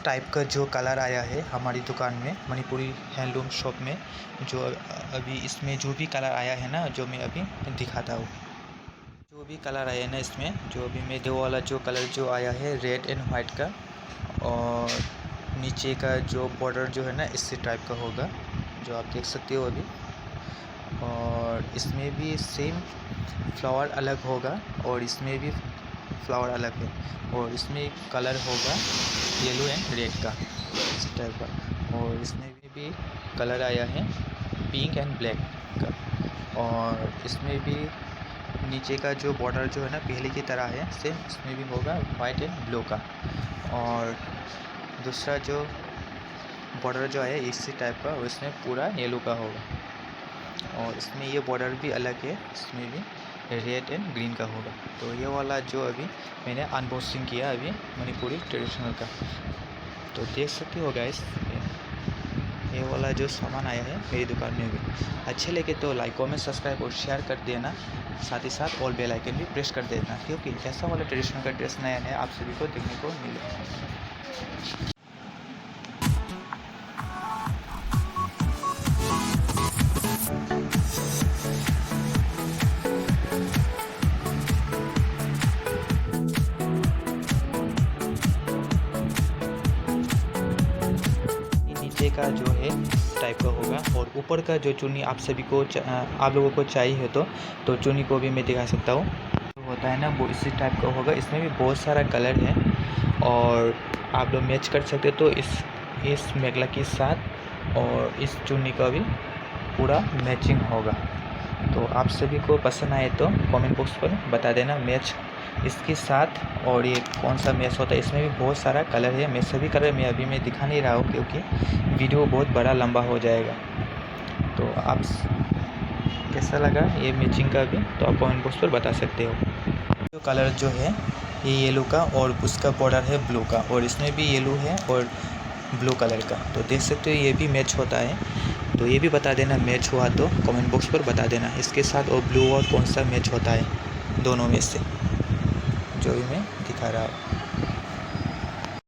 Type का जो colour आया है हमारी दुकान में मणिपुरी हैंडलूम शॉप में, जो अभी इसमें जो भी कलर आया है ना, जो मैं अभी दिखाता हूँ। जो भी कलर आया है ना इसमें, जो अभी मैं दो वाला जो कलर जो आया है रेड एंड वाइट का, और नीचे का जो बॉर्डर जो है ना इसी टाइप का होगा, जो आप देख सकते हो अभी। और इसमें भी सेम फ्लावर अलग होगा और इसमें भी फ्लावर अलग है, और इसमें कलर होगा येलो एंड रेड का इस टाइप का, और इसमें भी कलर आया है पिंक एंड ब्लैक का, और इसमें भी नीचे का जो बॉर्डर जो है ना पहले की तरह है सेम, इसमें भी होगा वाइट एंड ब्लू का, और दूसरा जो बॉर्डर जो है इसी टाइप का, उसमें पूरा येलो का होगा, और इसमें ये बॉर्डर भी अलग है, इसमें भी रेड एंड ग्रीन का होगा। तो ये वाला जो अभी मैंने अनबॉक्सिंग किया अभी मणिपुरी ट्रेडिशनल का, तो देख सकते हो गाइस, ये वाला जो सामान आया है मेरी दुकान में भी। अच्छे लगे तो लाइक कमेंट सब्सक्राइब और शेयर कर देना, साथ ही साथ ऑल बेल आइकन भी प्रेस कर देना, क्योंकि ऐसा वाला ट्रेडिशनल का ड्रेस नया नया आप सभी को देखने को मिले। नीचे का जो है टाइप का होगा, और ऊपर का जो चुन्नी आप सभी को आप लोगों को चाहिए तो चुन्नी को भी मैं दिखा सकता हूँ, जो होता है ना वो इसी टाइप का होगा। इसमें भी बहुत सारा कलर है और आप लोग मैच कर सकते हो, तो इस मेखला के साथ और इस चुन्नी का भी पूरा मैचिंग होगा। तो आप सभी को पसंद आए तो कमेंट बॉक्स पर बता देना मैच इसके साथ, और ये कौन सा मैच होता है। इसमें भी बहुत सारा कलर है, मैं सभी कलर में अभी मैं दिखा नहीं रहा हूँ क्योंकि वीडियो बहुत बड़ा लंबा हो जाएगा। तो आप कैसा लगा ये मैचिंग का भी, तो आप कमेंट बॉक्स पर बता सकते हो। जो कलर जो है ये येलो का, और उसका बॉर्डर है ब्लू का, और इसमें भी येलो है और ब्लू कलर का, तो देख सकते हो ये भी मैच होता है। तो ये भी बता देना मैच हुआ तो कमेंट बॉक्स पर बता देना इसके साथ, और ब्लू और कौन सा मैच होता है दोनों में से, जो भी मैं दिखा रहा हूँ।